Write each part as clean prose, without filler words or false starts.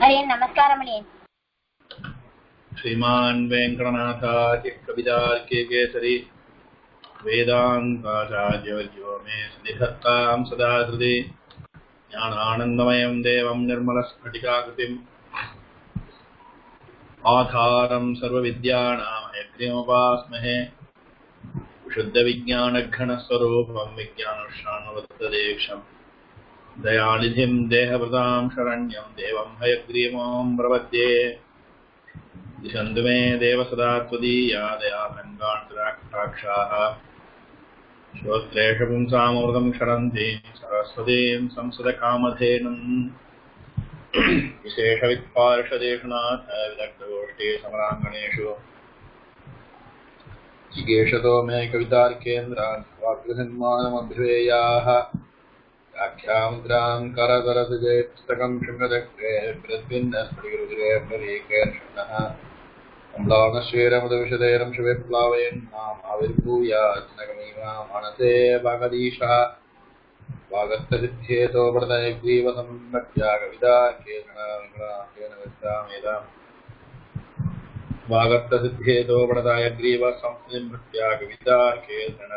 अडियन् नमस्कारम् अडियन्। श्रीमान् वेङ्कटनाथार्य कवितार्के केसरी वेदान्ताचार्यवर्यो मे सन्निधत्तां सदा हृदि ज्ञानानन्दमयं देवं निर्मलस्फटिकाकृतिम् आधारं सर्वविद्यानां हयग्रीवमुपास्महे विशुद्धविज्ञानघनस्वरूपं विज्ञानशानुवत्तदेक्षं दयानिधिं देहभृतां शरण्यं देवं हयग्रीवं प्रपद्ये। दिशन्तु मे देव सदा त्वदीया दयाभङ्गाक्षाः श्रोत्रेषु पुंसामृतं क्षरन्तीं सरस्वतीं संसदकामधेनुं विशेषवित्पार्षदेषुनाथ विदग्धगोष्ठी समराङ्गणेषु जिगेषतो मे कवितार्केन्द्रान् वाग्सन्मानमभिधेयाः व्याख्यामुद्रां करतरसुजयपुस्तकं शृङ्गचक्रे प्रद्विन्नस्फटिकरुचिरे प्ररीकेर्षणः अम्लानश्वेरमुदविशदेरं शुभेप्लावयन् माम् आविर्भूयात्नगमीमा मानसे भागदीशः वागर्थसिद्धेतो व्रतयग्रीवसम्मत्या कवितार्केण विद्यामेताम् वागर्थसिद्धेतो व्रतयग्रीवसंस्मृत्या कवितार्केण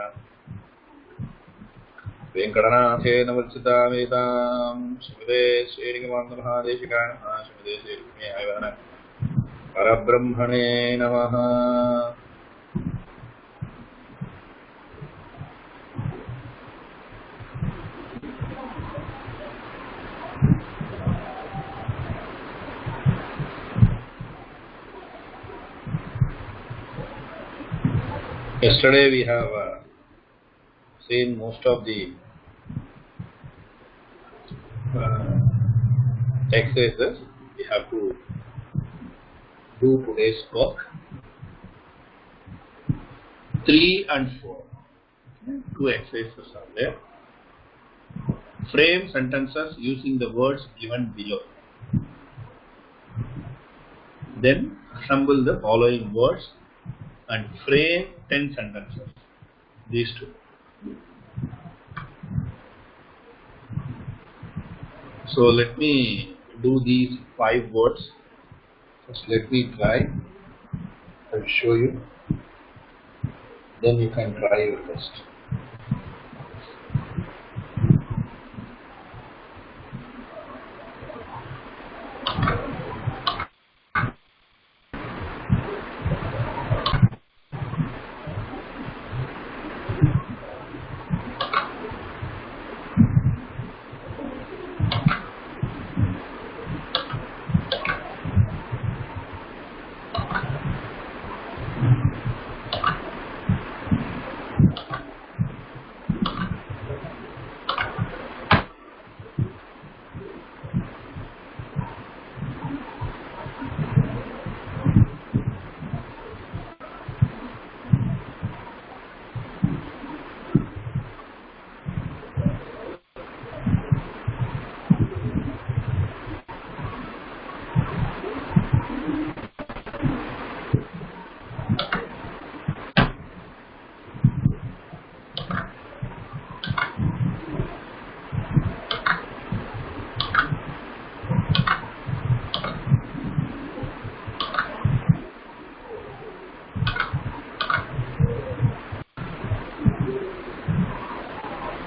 वेङ्कटनाथेन वर्षितामेतां श्रीमते श्रीनिगमानन्दमहादेशिकाय नमः। श्रीमते श्रीलक्ष्मी परब्रह्मणे नमः। Yesterday we have seen most of the exercises. We have to do today's work 3 and 4. Two exercises are there. Frame sentences using the words given below. Then assemble the following words and frame 10 sentences. These two. So let me do these 5 words. First let me try. I'll show you. Then you can try your best.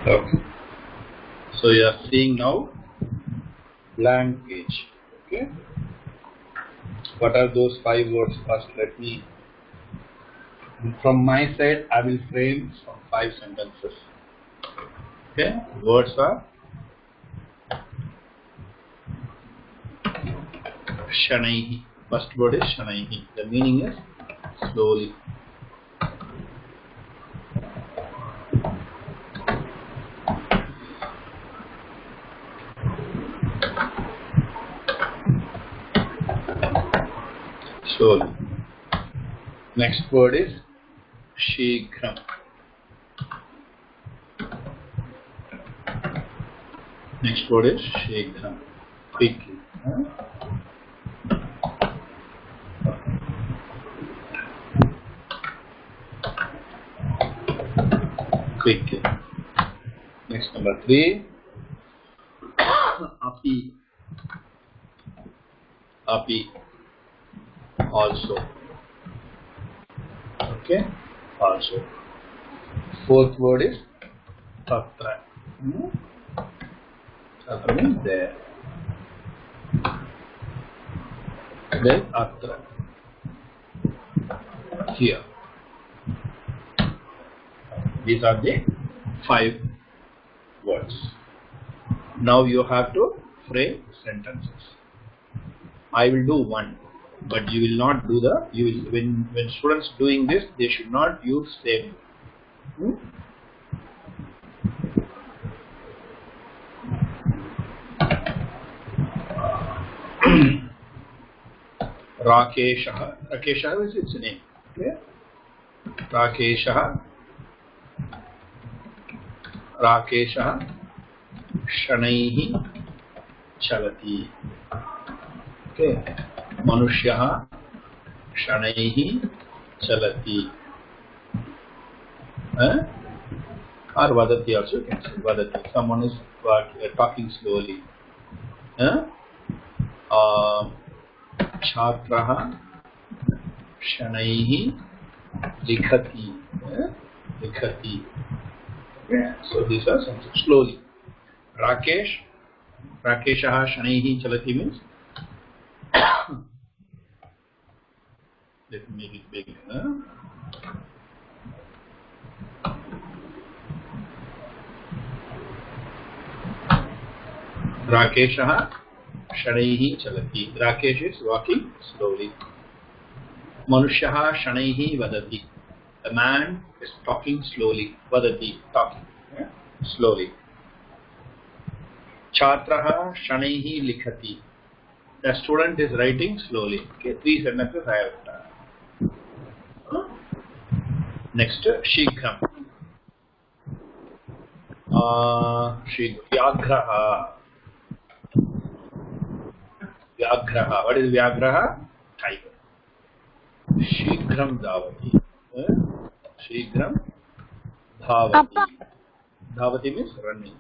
Okay. So you are seeing now blank page. Okay. What are those 5 words? First, let me. From my side, I will frame some 5 sentences. Okay. Words are Shanaihi. First word is Shanaihi. The meaning is slowly. Slowly. Next word is Shighram. Next word is Shighram. Quickly. Quickly. Next, number 3. Api. api, also. Okay, also. Fourth word is tatra. Tatra means there. Then atra, here. These are the 5 words. Now you have to frame sentences. I will do one, but you will not do the. You will, when students doing this, they should not use same. Rakeshah. Rakeshah is its name. Okay. Rakeshah. Rakeshah. Shanaihi chalati. Okay. Manushyaha shanaihi chalati. Or vadati also you can say. Vadati. Someone is talking slowly. Chhatraha shanaihi likhati. Likhati. Yeah. So these are some slowly. Rakeshah shanaihi chalati means let me make it big. Rakeshah shanaihi chalati. Rakesh is walking slowly. Manushyaha shanaihi vadati. The man is talking slowly. Vadati, talking slowly. Chhatraha shanaihi likhati. The student is writing slowly. Okay, 3 sentences I have done. Next, shighram. Vyagraha. Vyagraha. What is Vyagraha? Tiger. Shighram dhavati. Shighram dhavati. Dhavati means running.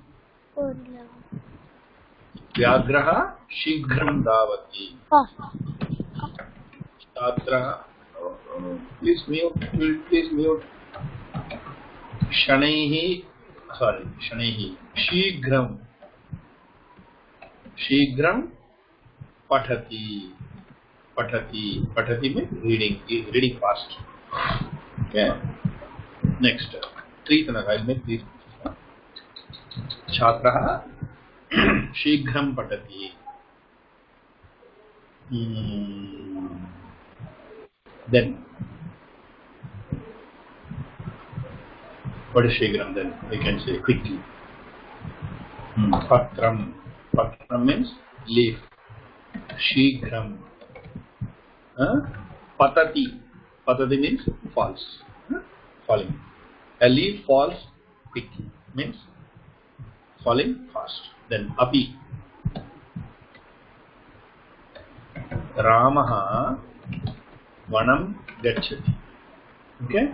Vyagraha shighram dhavati. Chhatraha. Please mute. Please mute. Shanaihi. Sorry. Shanaihi. Shighram. Shighram pathati. Pathati. Pathati means reading. Reading fast. Okay. Next. 3 sentences. I'll make these. Chhatraha shighram patati. Then what is shighram? Then we can say quickly. Patram. Patram means leaf. Shighram. Patati. Patati means falls. Falling. A leaf falls quickly. Means falling fast. Then api. Ramaha vanam gacchati. Okay.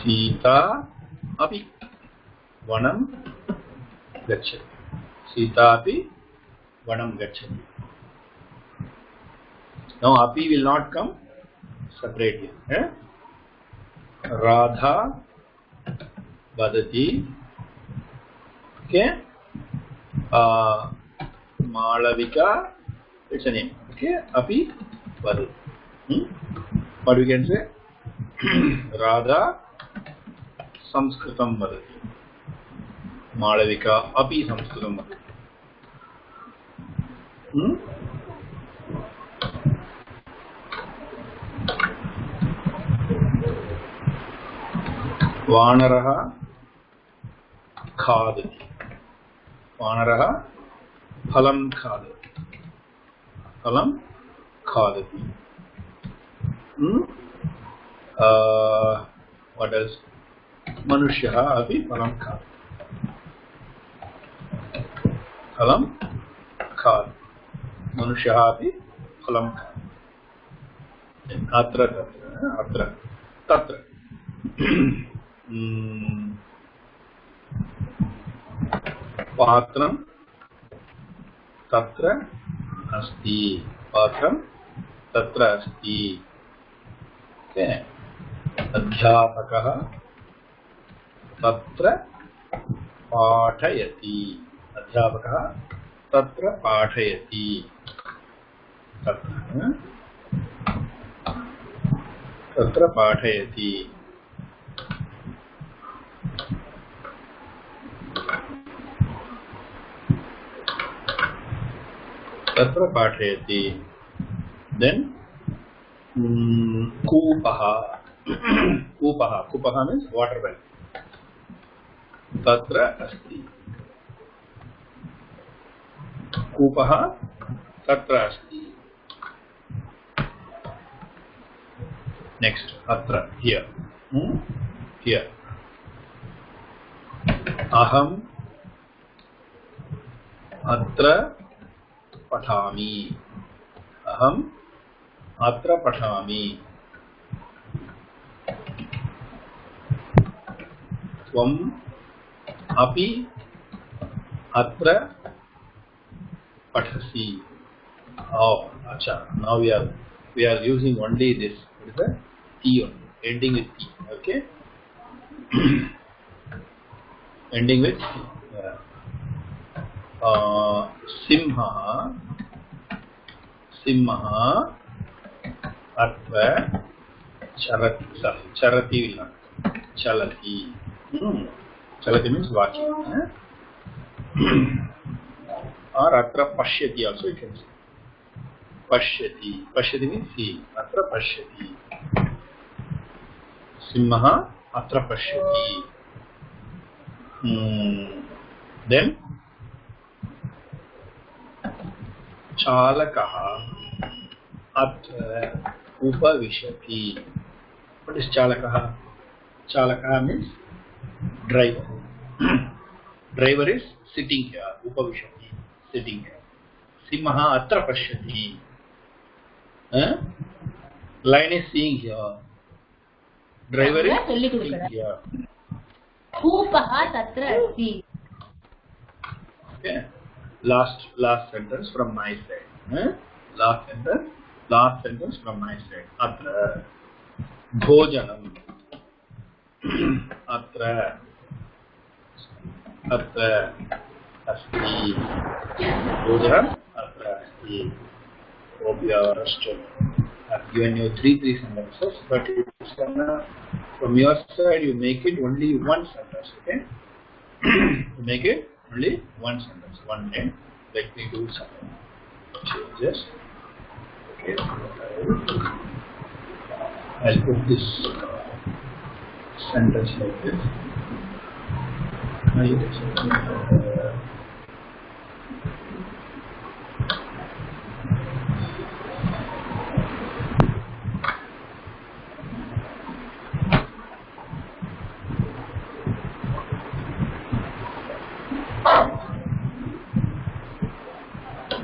Sita api vanam gacchati. Sita api vanam gacchati. Now api will not come separately. Radha vadati. Okay. Malavika, it's a name. Okay. Api vadu. What we can say? Radha Sanskritam vadati. Malavika api Sanskritam vadati. Vanaraha khadati. Vanaraha phalam khadati. Phalam khadati. What else? Manushyaha api phalam khadati. Phalam khadati. Manushyaha api phalam khadati. Atra tatra. Atra tatra. Patram तत्र अस्ति. पाठं तत्र अस्ति. Okay. अध्यापकः तत्र पाठयति. अध्यापकः तत्र पाठयति. तत्र पाठयति. तत्र पाठयति. Then कूपः. कूपः means water well. तत्र अस्ति. कूपः तत्र अस्ति. Next, अत्र, here. Here. अहम् अत्र पठामि. अहम् अत्र पठामि. त्वम् अपि अत्र पठसि. Oh, acha. Now we are using only this. What is that? T only, ending with T. Okay. Ending with T. Simha अत्र charati will not. Chalati. Chalati means watching. Or atra pashyati also you can say. Pashyati. Pashyati means see. Atra pashyati. Simha atra pashyati. Then Chalakaha atra upavishati. What is Chalakaha? Chalakaha means driver. Driver is sitting here. Upavishati, sitting here. Simha atra pashyati. Lion is seeing here. Driver is sitting here. Koopaha tatra asti. Okay. Last sentence from my side. Last sentence from my side. Atra bhojanam. Atra asti. Bhojanam atra asti. Hope you are understood. I've given you three sentences, but it's from your side you make it only one sentence. Okay. You make it only one sentence, one line. Let me do some changes. Okay, I'll put this sentence like this.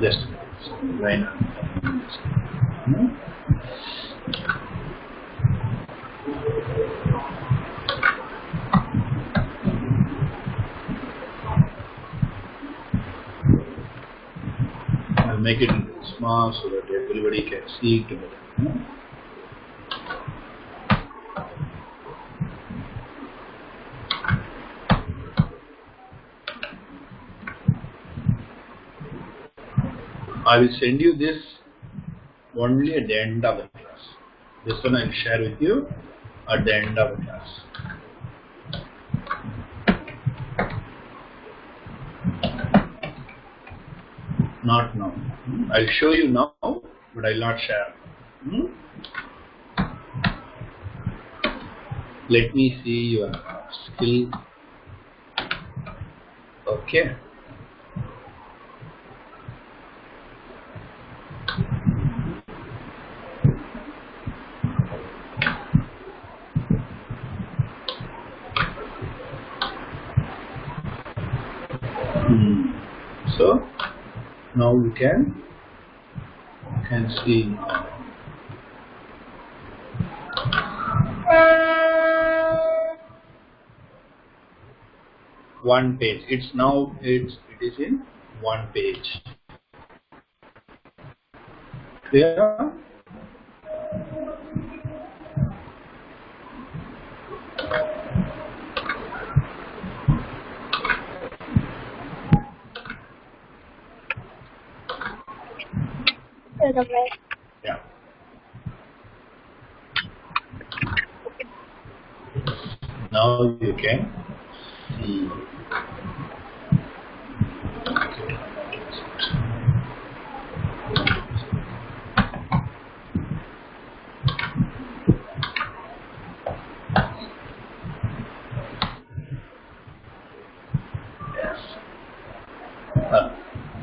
Just right now. I'll make it small so that everybody can see it together. I will send you this only at the end of the class. This one I will share with you at the end of the class. Not now. I will show you now, but I will not share. Let me see your skill. Okay. So now you can see one page. It is in one page. Clear? Yeah. Now you can see.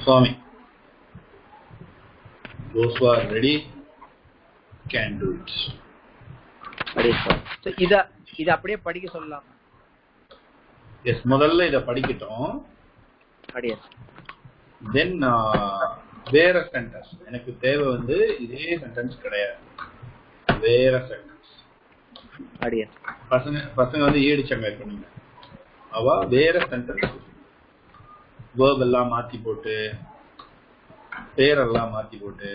Swami, those who are ready can do it. So இத அப்படியே படிக்க சொல்லலாம். S, முதல்ல இத படிக்கட்டும். அப்படியே. தென் வேற sentence எனக்கு தேவை வந்து இதே சென்டென்ஸ் கிடையாது, வேற சென்டென்ஸ். அப்படியே. பசங்க வந்து ஈடுச்சங்க பண்ணுங்க. அவ வேற சென்டென்ஸ் வேர்ப் எல்லாம் மாத்தி போட்டு பேரெல்லாம் மாத்தி போட்டு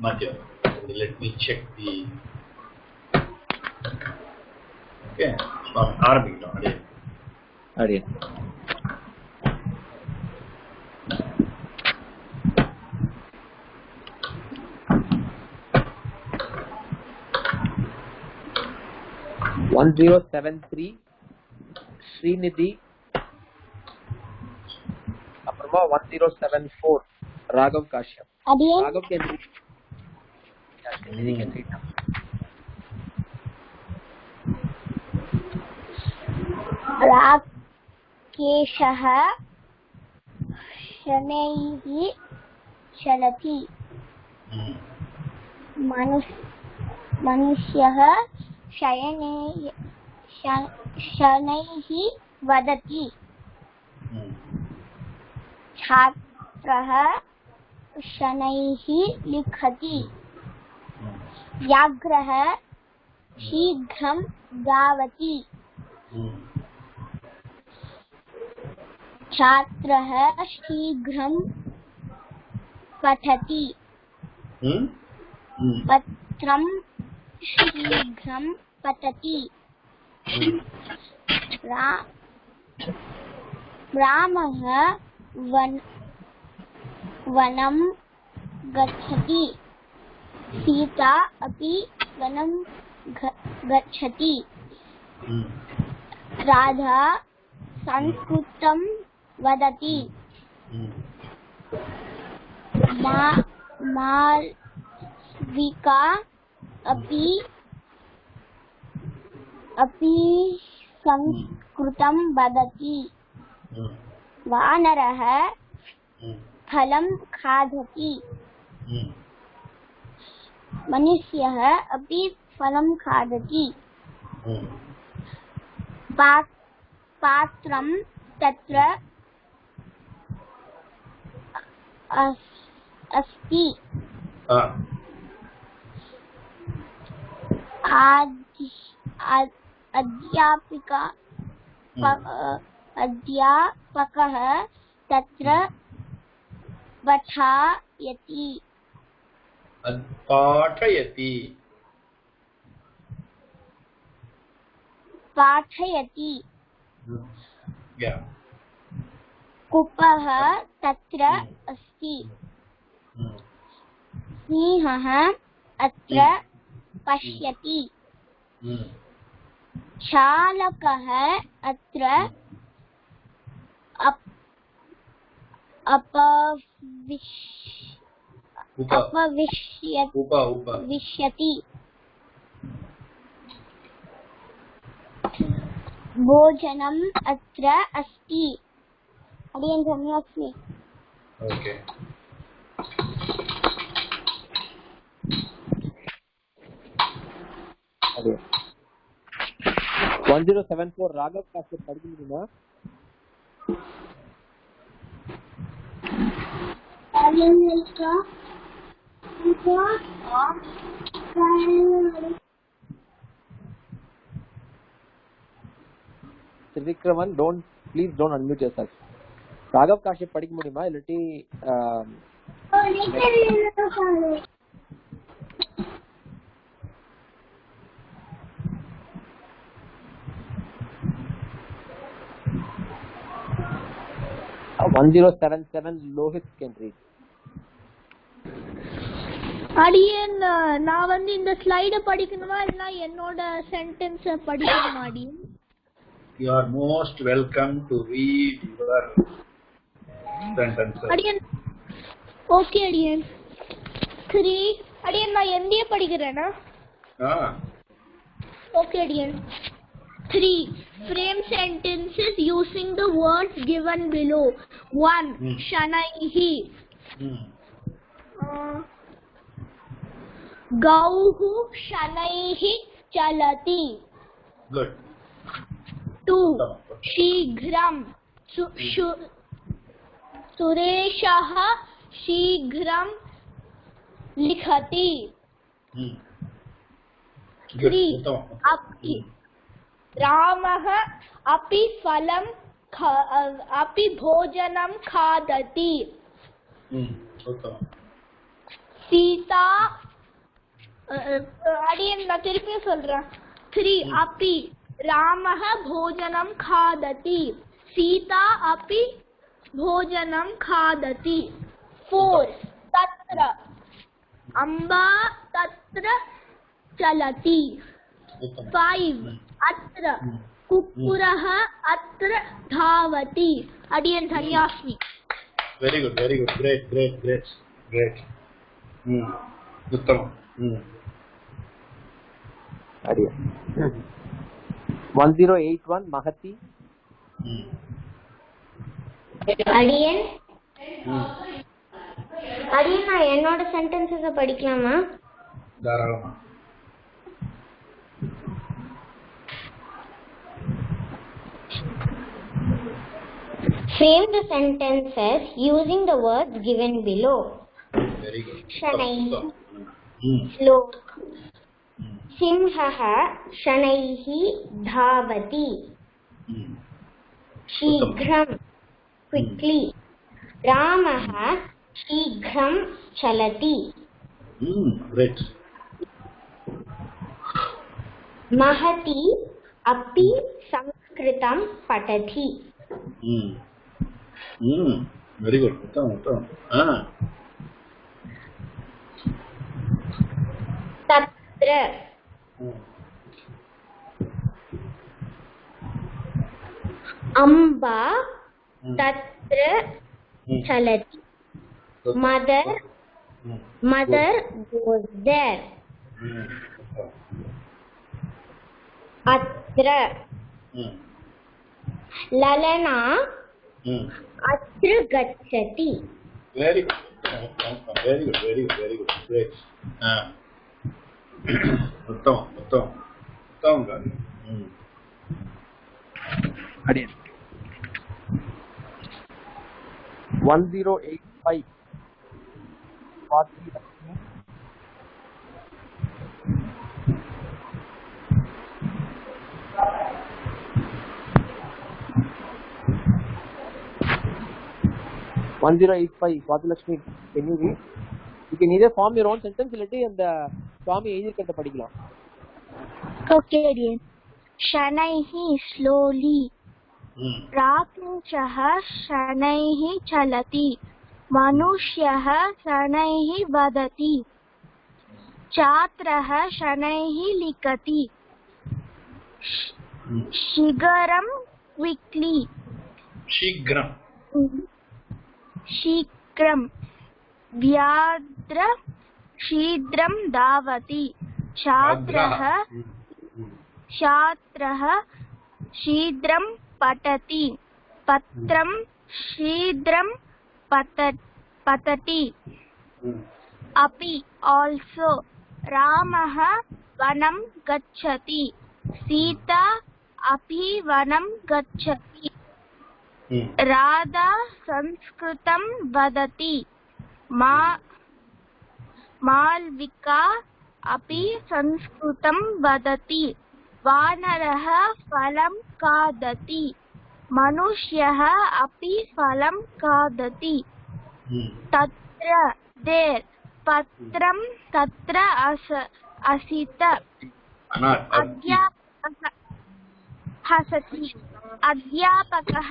மாத்தி வரும். Let me check the. Okay, ஆரம்பிக்கிட்டோம். அப்படியே அப்படியே. (1073) ஸ்ரீநிதி. அப்புறமா 1074 ராகவ் காஷ்யப். ராகவ் கேந்திரி. நீங்க ட்ரீட். राकेशः शनैः चलति. मनुष्यः शनैः वदति. छात्रः शनैः लिखति. व्याघ्रः शीघ्रं धावति. छात्रः शीघ्रं पठति. पत्रं शीघ्रं पठति. रामः वनं गच्छति. सीता अपि वनं गच्छति. राधा संस्कृतं वदति. मालविका अपि संस्कृतं वदति. वानरः फलं खादति. मनुष्यः अपि फलं खादति. पात्रं तत्र अस्ति. अध्यापकः तत्र पाठयति. पाठयति. कूपः तत्र अस्ति. सिंहः अत्र पश्यति. चालकः अत्र उपविश्यति. भोजनम् अत्र अस्ति. अडियन् सम्यक्. ओके. 1074 ராகவ் காஷ்யப் படிக்க முடியுமா? Trivikraman, please don't unmute yourself. Raghav Kashyap படிக்க முடியுமா? இல்லாட்டி 1077 Lohit can read. அடியேன் நான் வந்து இந்த ஸ்லைட படிக்கணுமா இல்ல என்னோட சென்டென்ஸ் படிக்கணுமா அடியேன்? You are most welcome to read your sentences. அடியேன் ஓகே அடியேன் 3 அடியேன் நான் எந்திய படிக்கிறேனா? ஓகே அடியேன் 3 frame sentences using the words given below. 1 shanaihi Gauhu shanaihi chalati. Good. 2 Shighram Sureshah Shighram likhati. 3 Api Ramah api phalam api bhojanam khadati. Sita அடியேன் நான் திருப்பி சொல்றேன் 3 अपि रामः भोजनं खादति सीता अपि भोजनं खादति 4 तत्र अम्बा तत्र चलति 5 अत्र कुक्कुरः अत्र धावति अडियन् धन्यास्मि Very good, great. उत्तमम्. Adiyan. 1081 Mahati. அடியன் நான் என்னோட சென்டென்சஸ படிக்கலாமா? தாராளமா. Frame the sentences using the words given below. Very good. Shanaihi Slok Simhah Shanaihi Dhavati. Shighram quickly. Ramah Shighram Chalati. Great. Mahati Api Sanskritam Patati. Very good. उत्तम. Tatra Amba Tatra Chalati. Mother goes there. Atra Lalana Atra Gachati. Very good. Great. उत्तम. Adiyan. 1085 Swati Lakshmi. Swati Lakshmi, can you read? You can either form your own sentence இல்லாட்டி அந்த சுவாமி எழுதியிருக்கிறத படிக்கலாம். Okay, Adiyan. Shanaihi slowly. Rapunchah shanaihi chalati. Manushyah shanaihi vadati. Chatrah shanaihi likati. Shigaram quickly. Shikram Vyadra Shidram Davati. Chatrah Shidram Patati. Patram Shidram Patati. Api also. Ramah Vanam Gachati. Sita Api Vanam Gachati. Radha Sanskritam Vadati. Malvika Api Sanskritam Vadati. Vanarah Phalam Kadati. Manushyah Api Phalam Kadati. Tatra there. Patram tatra asita. Adhyapakah hasati. Adhyapakah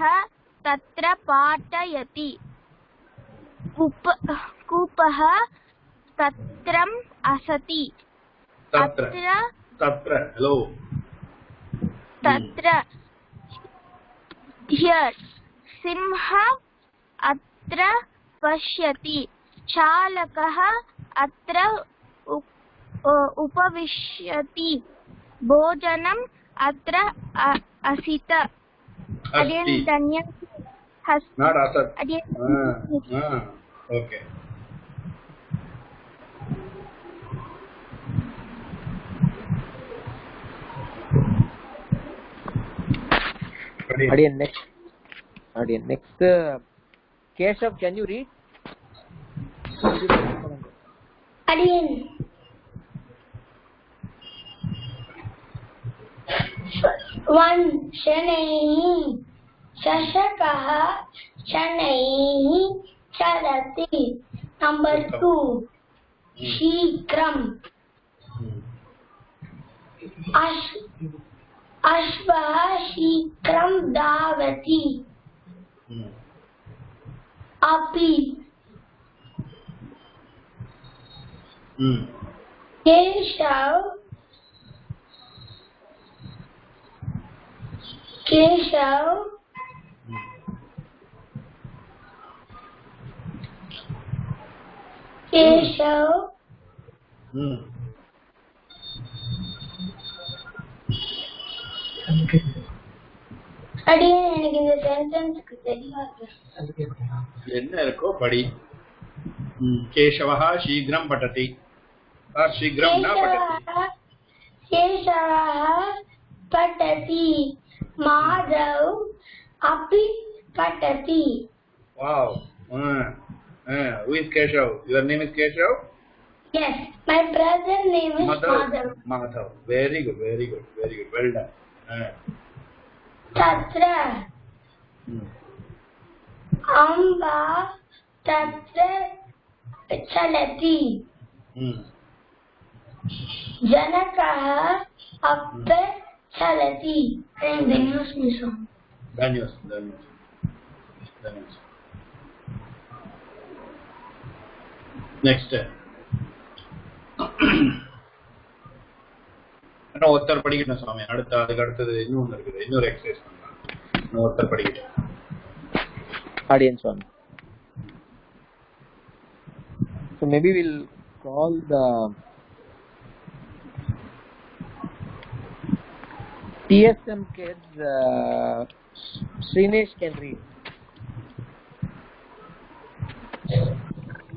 tatra patayati. Kupah tatram asati. Tatra. Hello. Tatra. Here. Simha atra pashyati. Chalakah atra upavishyati. Bhojanam atra asita. Again Danya has not asat. Again Okay. Adiyan next Keshav, can you read? Adiyan. One Shanaihi Shashakaha Shanaihi Charati. Number 2 Shikram Ashvaha Shikram Davati. Api Keshav Adiyan எனக்கு இந்த சென்டென்ஸ்க்கு தெரியாது. என்ன இருக்கோ படி. கேசவஹ சீக்கிரம் பட்டதி. R சீக்கிரம் ந பட்டதி. கேசவஹ பட்டதி. மாதவ் அபி பட்டதி. Wow. Who is Keshav? Your name is Keshav? Yes, my brother name is Madhav. Very good. Well done. Tatra Amba Tatra Chalati. Janakaha Appe Chalati. And Danyos Nisam. Danyos. Next. இன்னும் ஒருத்தர் படிக்கட்டும் சுவாமி. அதுக்கு அடுத்தது இன்னொன்று இருக்குது. இன்னொரு எக்ஸசைஸ் பண்ணலாம். இன்னும் ஒருத்தர் படிக்கட்டும். Adiyan Swami. So maybe we'll call the TSM kids. Srinesh can read.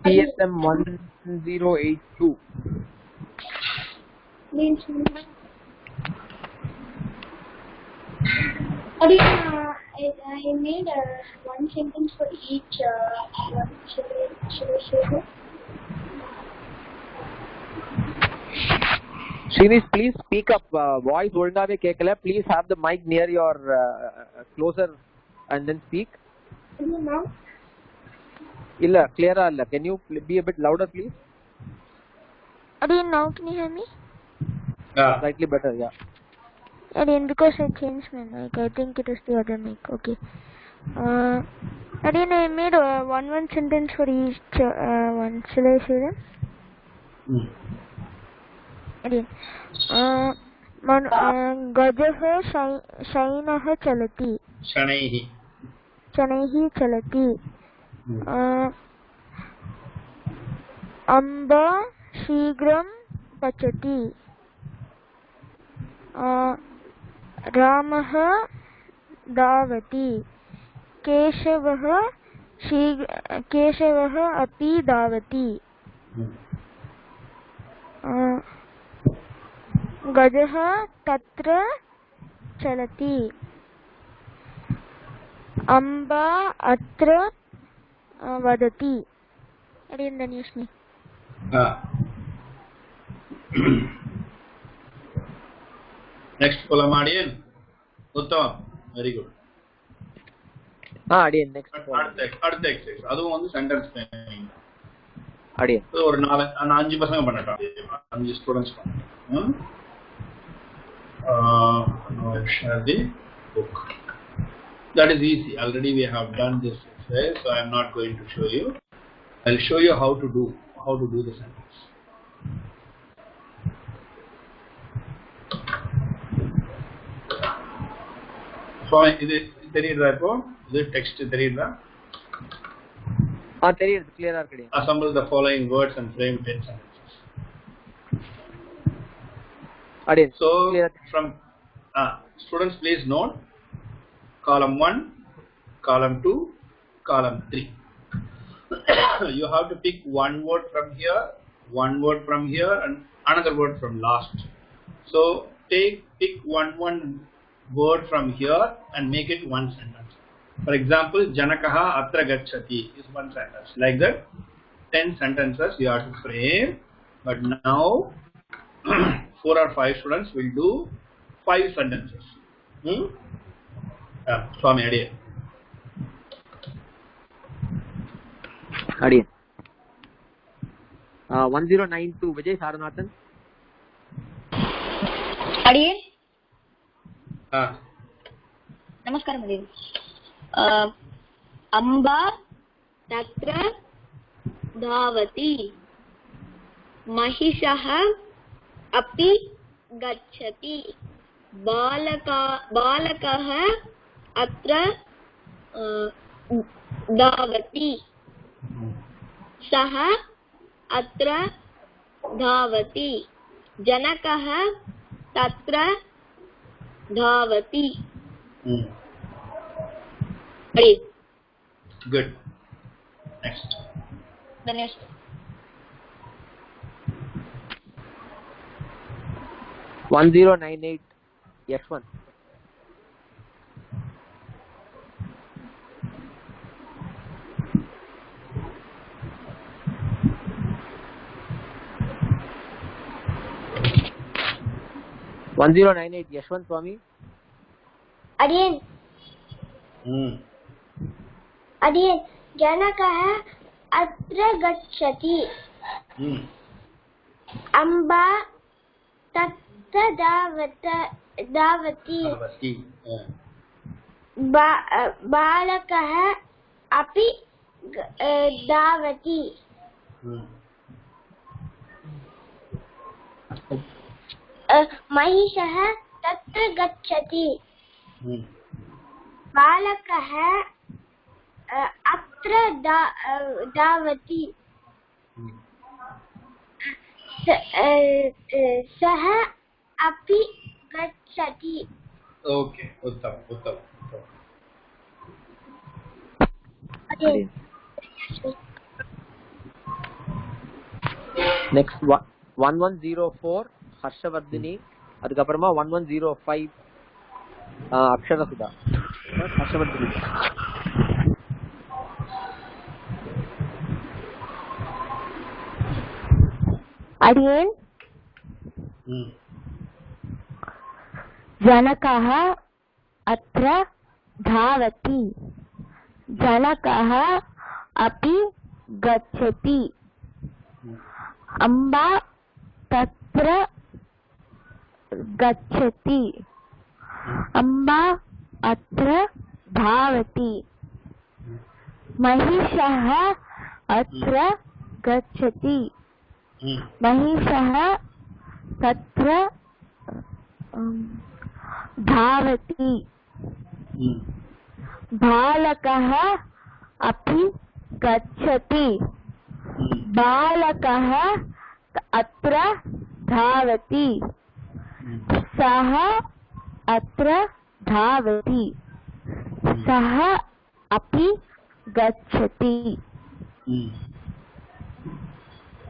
TSM 1082. I made one sentence for each. Should I show you? Srinesh, please speak up. Voice ஒழுங்காவே கேட்கல. Please have the mic near your closer and then speak. No. இல்ல clear-ஆ இல்ல. Can you be a bit louder please? Again, now can you hear me? Slightly better, yeah. Again, because I changed my mic, I think it is the other mic. Okay. Again, I made one sentence for each one. Shall I say them? Again, Gajah Shainah Chalati. Shanaihi Chalati. Amba Shigram Pachati. Ramah Davati. Keshavah api davati. Gajah tatra chalati. Amba atra vadati. Again, then use me. Next column, Adiyan. Uttam. Very good. Adiyan next. அடுத்த exercise. அதுவும் வந்து sentence framing. அடியே ஒரு 5 பசங்க பண்ணட்டும், 5 students பண்ணட்டும். Now I share the book. That is easy. Already we have done this exercise, so I am not going to show you. I will show you how to do the sentence. So இது தெரியுதா? இப்போ இது text தெரியுதா? தெரியுது, கிளியரா இருக்கு. Assemble the following words and frame 10 sentences. அடியே So from students, please note column 1, column 2, column 3. You have to pick one word from here, one word from here, and another word from last. So pick one word from here and make it one sentence. For example, Janakaha atra gacchati is one sentence. Like that, 10 sentences you have to frame. But now 4 or 5 students will do 5 sentences. Swami, idea. அடியே 1092 விஜய் சாரநாதன். அடியே நமஸ்காரம் அடியே. அம்பா தத்ர தாவதி महिषः अपि गच्छति बालकः अत्र धावति सः अत्र धावति जनकः तत्र धावति. Good. Next. The next. One 1098 X1. Yashwant स्वामी. अडियन अडियन जनकः अत्र गच्छति अम्बा तत्र धावति बालकः अपि धावति महिषः तत्र गच्छति बालकः अत्र धावति सः अपि गच्छति. Okay, उत्तम. Next 1104 ஹர்ஷவர்தினி. அதுக்கப்புறமா 1105 அக்ஷரசுதா. ஹர்ஷவர்தினி. अडियन जनकः अत्र धावति जनकः अपि गच्छति अम्बा तत्र गच्छति अम्बा अत्र धावति महिषः अत्र गच्छति महिषः तत्र धावति बालकः अपि गच्छति बालकः अत्र धावति सः अत्र धावति सः अपि गच्छति.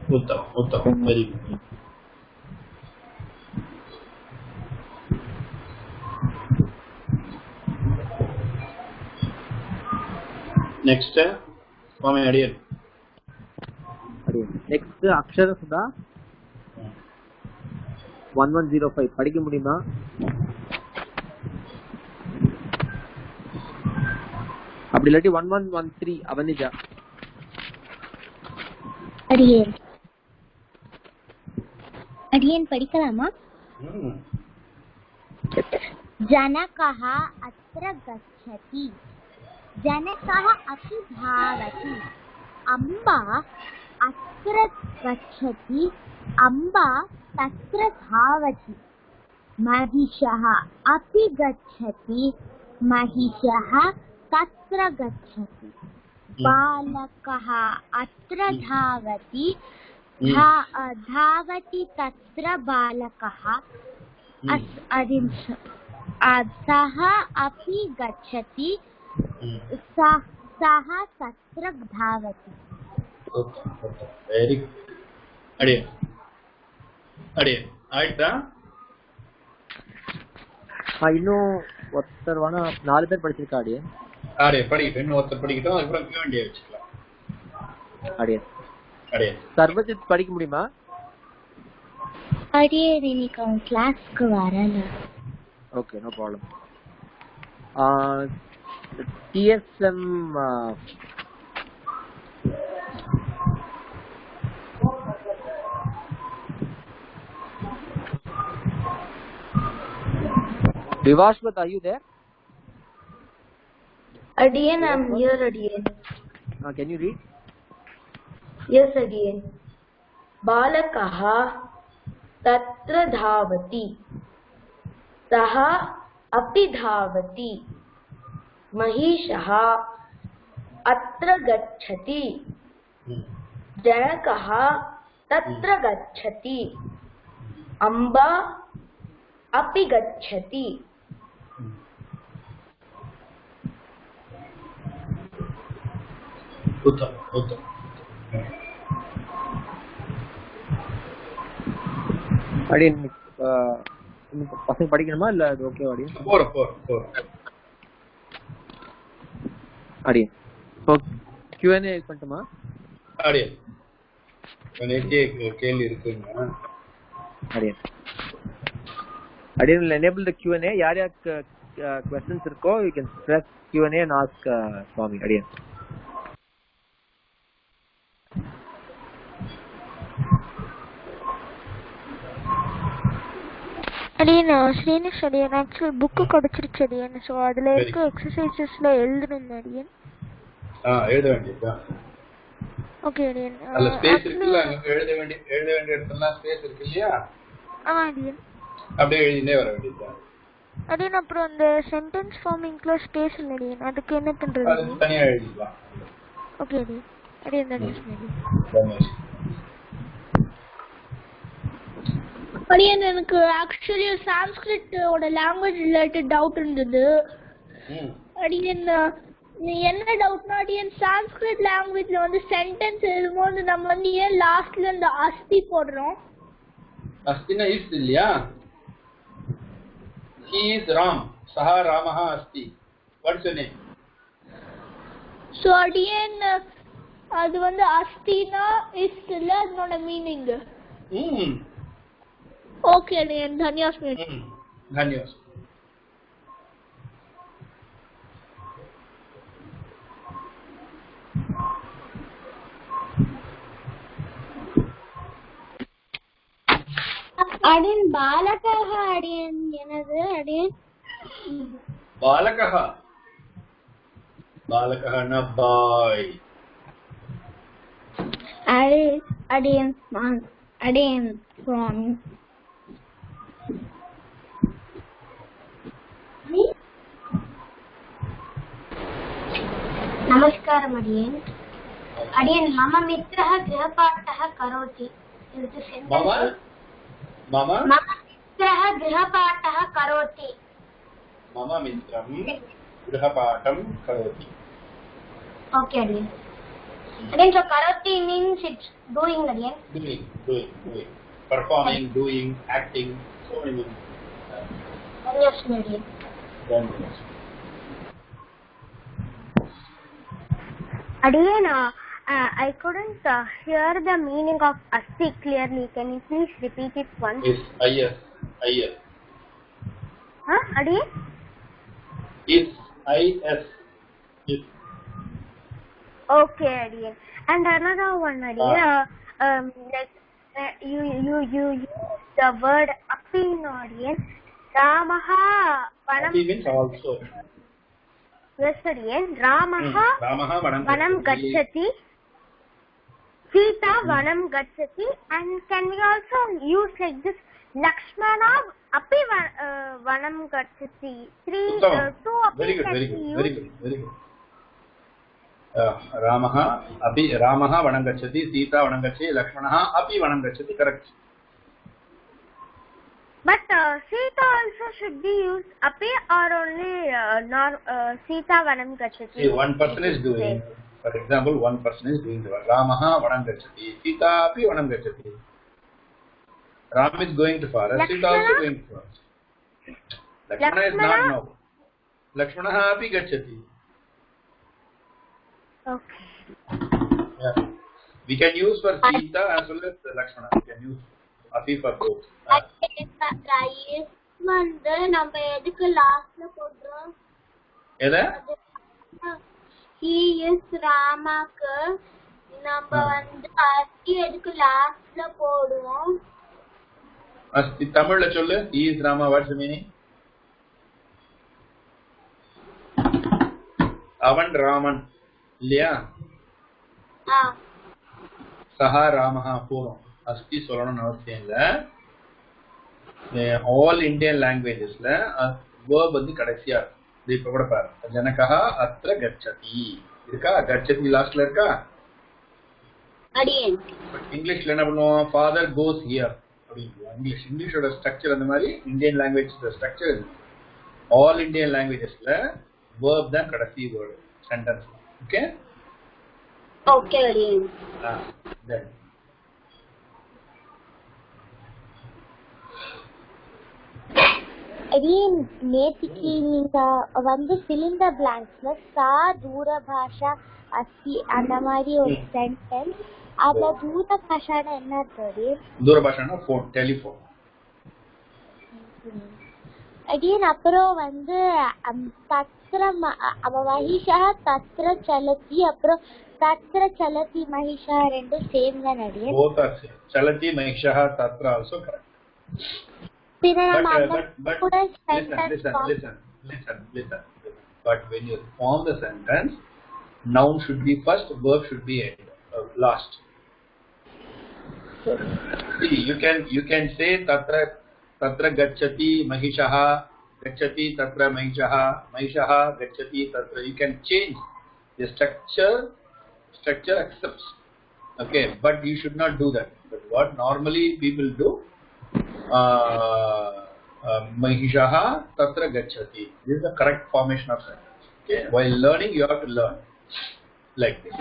उत्तम very good. Next Swami Adiyan. Next அக்ஷரசுதா 1105 படிக்க முடியுமா? அப்படி இல்லாட்டி 1113 அவனிஜா. अडियन படிக்கலாமா? जनकः अत्र गच्छति, जनकः अपि धावति, अम्बा अत्र गच्छति, अम्बा तत्र धावति, महिषः अपि गच्छति, महिषः तत्र गच्छति, बालकः अत्र धावति, धावति तत्र बालकः, सः अपि गच्छति, सः तत्र धावति. Very good. ಅಡಿಯ ಆಯ್ತಾ? இன்னும் ஒருத்தர் வேணா 4 பேர் படிச்சிருக்கா அடியே? படிக்கிட்டோம், இன்னும் ஒருத்தர் படிக்கிட்டோம், அதுக்கப்புறம் வேண்டிய வச்சுக்கலாம். அடியே சர்வஜித் படிக்க முடியுமா? அடியே இன்னைக்கு அவன் கிளாஸ்க்கு வரல. Okay, no problem. TSM Vivashwat, are you there? Adiyan, I'm here, Adiyan. Can you read? Yes, Adiyan. Balakaha tatra dhavati, saha api dhavati, mahishaha atra gacchati, janakaha tatra gacchati, amba api gacchati. उत्तम. அடியே பசங்க படிக்கணுமா இல்ல அது okay அடியே? போற அடியே இப்போ Q&A பண்ணட்டுமா? அடியே எனக்கு கேள்வி இருக்குங்க. அடியே will enable the Q&A. யார் questions இருக்கோ you can press Q&A and ask Swami. அடியே அடியன் ஸ்ரீனிஷ் அடியன் ஆக்சுவலி புக்கு கிடைச்சிருச்சு அடியன். ஸோ அதில் இருக்க எக்ஸசைசஸ்ல எழுதணும் அடியன். எழுத வேண்டியதா? ஓகே அடியன். அதுல ஸ்பேஸ் இருக்குல்ல, எழுத வேண்டிய இடத்துல ஸ்பேஸ் இருக்கு இல்லையா? அடியன் அப்படியே எழுதினே வர வேண்டியதா அடியன். அப்புறம் அந்த சென்டென்ஸ் ஃபார்மிங்ல ஸ்பேஸ் இல்ல அடியன், அதுக்கு என்ன பண்றது? அது தனியா எழுதிக்கலாம். ஓகே அடியன். அடியன் தனியா அடியன். எனக்கு ஆக்சுவலி சான்ஸ்கிரிட்டோட லாங்குவேஜ் ரிலேட்டட் டவுட் இருந்தது அடியன். என்ன டவுட்னா அடியன், சான்ஸ்கிரிட் லாங்குவேஜ்ல வந்து சென்டென்ஸ் எழுதும்போது நம்ம வந்து ஏன் லாஸ்ட்ல இந்த அஸ்தி போடுறோம்? अस्ति न इस् இல்லையா? he is ram, saha ramah asti. What's your name? So again அது வந்து அஸ்தினா இஸ் இல்ல, அதோட மீனிங். Okay again தன்யாஸ்மி. தன்யாஸ்மி. அடியன் பாலகः அடியன் என்னது அடியன்? பாலகः न boy. அடியன் from नमस्कारम् अडियन्. अडियन् मम मित्रः गृहपाठः करोति. मम मित्रः गृहपाठः करोति. मम मित्रं गृहपाठं करोति. Okay अडियन्. Again, so karoti means it's doing again. Doing. Performing, doing, acting, so many. Yes, again. Again, I couldn't hear the meaning of asti clearly. Can you please repeat it once? Yes, I-S. Huh? Again? Is I-S. Yes. Okay, Adiyan. And another one, Adiyan. like you use the word api in audience. Ramaha Api means also. Yes, audience. Ramaha vanam gacchati. Sita vanam gacchati. And can we also use like this? Lakshmana api vanam gacchati. Two api. Very good. Ramaha vanam gacchati, Sita vanam gacchati, Lakshmana api vanam gacchati. Correct. But Sita also should be used api or only Sita vanam gacchati. See, one person is doing. For example, one person is doing the work. Ramaha vanam gacchati, Sita api vanam gacchati. Ram is going to forest, Sita also going to forest. Lakshmana is not now. Lakshmana api gacchati. Okay. Yeah. We can use for Sita as well as Lakshmana. We can use api for both. Guys, வந்து நம்ம எதுக்கு லாஸ்ட்ல போடுறோம்? எதை? He is ராமாக்கு நம்ம வந்து அஸ்தி எதுக்கு லாஸ்ட்ல போடுவோம்? அஸ்தி தமிழ்ல சொல்லு. He is Rama. What's the meaning? அவன் ராமன் இல்லையா? சஹா ராமஹா போறோம். அஸ்தி சொல்லணும்னு அவசியம் இல்ல. ஆல் இந்தியன் லாங்குவேஜஸ்ல verb வந்து கடைசியா இருக்கு. இப்ப கூட பாரு. ஜனகஹ அத்ர கச்சதி இருக்கா? கச்சதி லாஸ்ட்ல இருக்கா? அடியேன். இங்கிலீஷ்ல என்ன பண்ணுவோம்? father goes here அப்படிங்க. இங்கிலீஷோட ஸ்ட்ரக்சர் அந்த மாதிரி இந்தியன் லாங்குவேஜ்ல ஸ்ட்ரக்சர். ஆல் இந்தியன் லாங்குவேஜஸ்ல verb தான் கடைசி வேர்ட் சென்டென்ஸ். ஓகே ஓகே அடியேன். then அடியேன் நேத்திக்கு நீங்க வந்து ஃபில் த பிளாங்க்ஸ்ல சா தூர பாஷா அஸ்தி அந்த மாதிரி ஒரு சென்டென்ஸ். அத தூர பாஷானா என்ன அர்த்தம்? தூர பாஷானா ஃபோன், டெலிஃபோன். அடியேன் அப்புறம் வந்து தத்ர மஹிஷா தத்ர சலதி, அப்புறம் தத்ர சலதி மஹிஷா ரெண்டும் சேம் தான் அடியேன். both are same. சலதி மஹிஷா தத்ர also correct. But listen. But when you form the sentence, noun should be first, verb should be last. See, you can say tatra gacchati mahishaha, gacchati tatra mahishaha, mahishaha gacchati tatra. You can change the structure accepts. Okay, but you should not do that. But what normally people do, mahishaha tatra gacchati. This is the correct formation of sentence. Okay, while learning you have to learn like this.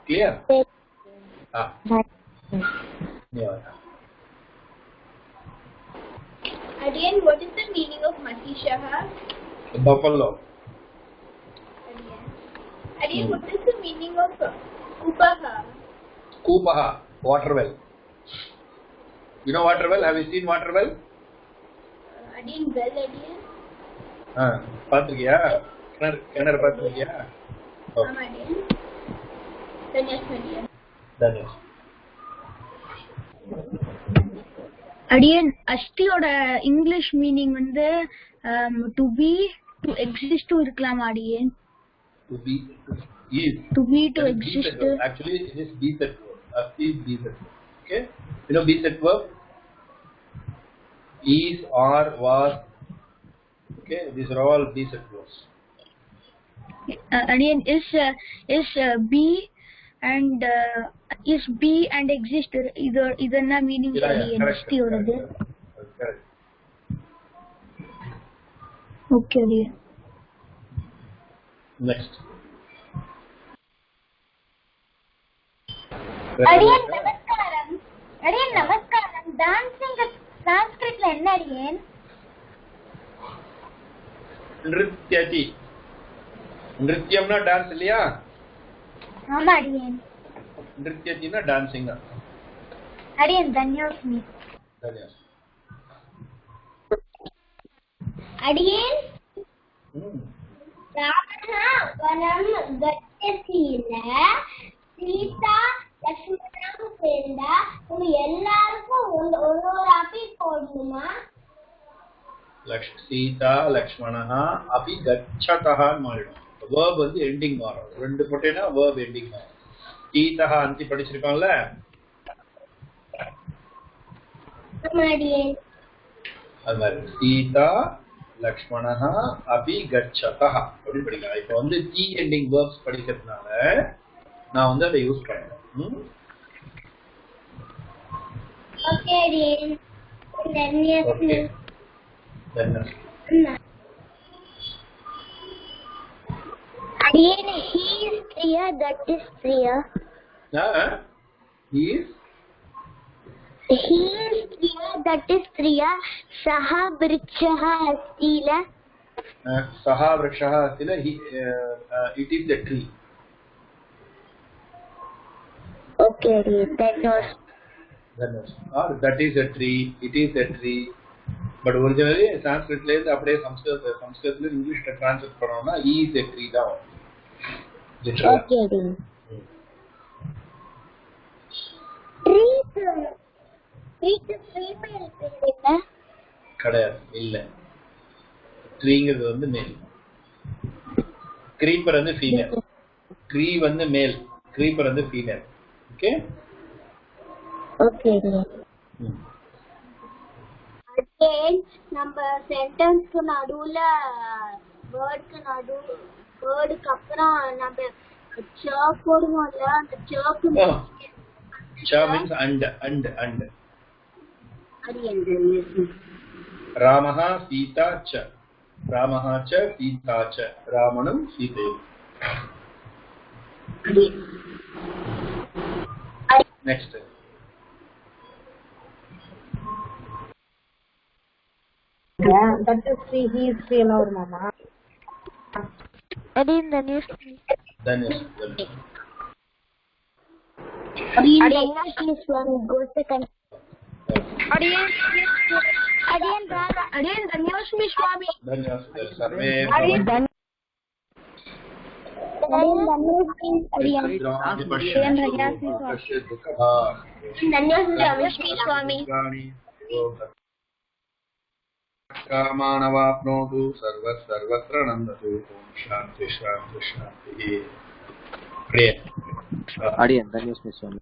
Clear? Yeah. Again, what is the meaning of mahishaha? Buffalo. Again, what is the meaning of kupaha? Kupaha, water well. You know water well? Have you seen water well? Again, well, again. பாத்திருக்கியா? கிணறு பாத்திருக்கியா? ஆமா again. Danyas. அடியன் அஸ்தியோட English meaning வந்து to be, to exist இருக்கலாம் அடியன். To be, is. To be, to exist. Actually, it is be set verb. Asti is be set verb. Okay? You know be set verb? Is, are, was. Okay? These are all be set verbs. Again, is be and is be and exist. Idana meaning again. Asti oradu. Correct. Okay, dear. Next. அடியேன் நமஸ்காரம். அடியேன் நமஸ்காரம். Dancing சான்ஸ்கிரிட்ல என்ன அடியேன்? நிருத்யதி. நிருத்யம்னா dance இல்லையா? ஆமா அடியேன். நிருத்யதினா dancing. அடியேன் தன்யோஸ்மி. தன்யோஸ். அடியேன் ராமஹ வனம் கச்சதில சீதா லக்ஷ்மணாவும் சேர்ந்தா உங்க எல்லாருக்கும் ஒரு அப்பி போடணுமா? சீதா லக்ஷ்மணः अपि गच्छतः மாறிடும். verb வந்து எண்டிங் மாறும். ரெண்டு போட்டேனா verb எண்டிங் மாறும். சீதா அந்தி படிச்சிருக்கோம்ல, அது மாதிரி சீதா லக்ஷ்மணः अपि गच्छतः அப்படி படிக்கலாம். இப்போ வந்து டி எண்டிங் verbs படிக்கிறதுனால நான் வந்து அதை யூஸ் பண்றேன். Okay dear. Okay then Again, he is Priya, that is Priya. he is Priya, that is Priya. Saha Vrikshah Astila. Saha Vrikshah Astila, it is a tree. Okay, that was. Or that is a tree, it is a tree. But originally Sanskrit la irundhu apdiye Sanskrit la English la translate பண்ணோம்னா he is a tree தான். Okay. Tree female இல்ல? கிடையாது, இல்ல. ட்ரீங்கிறது வந்து மேல், creeper வந்து female, tree வந்து மேல், creeper வந்து ஃபீமேல். Okay okay. Again, நம்ம சென்டென்ஸ்க்கு நடுவுல வேர்ட்க்கு வேர்டுக்கு அப்புறம் நம்ம சர்க் போடுவோம்ல, அந்த சர்க் cha means and ramah sita cha, ramah cha sita cha, ramanam sitayum. Next that is free, he is free now mama. Again, the news. then Again, Swami goes second. Again, Danyashmi Swami. धन्यवाद सर्वे Danyashmi Swami. कामानवाप्नोतु सर्वत्र नन्दतु. ओम शांति शांति शांति. Adiyan, Danyashmi Swami.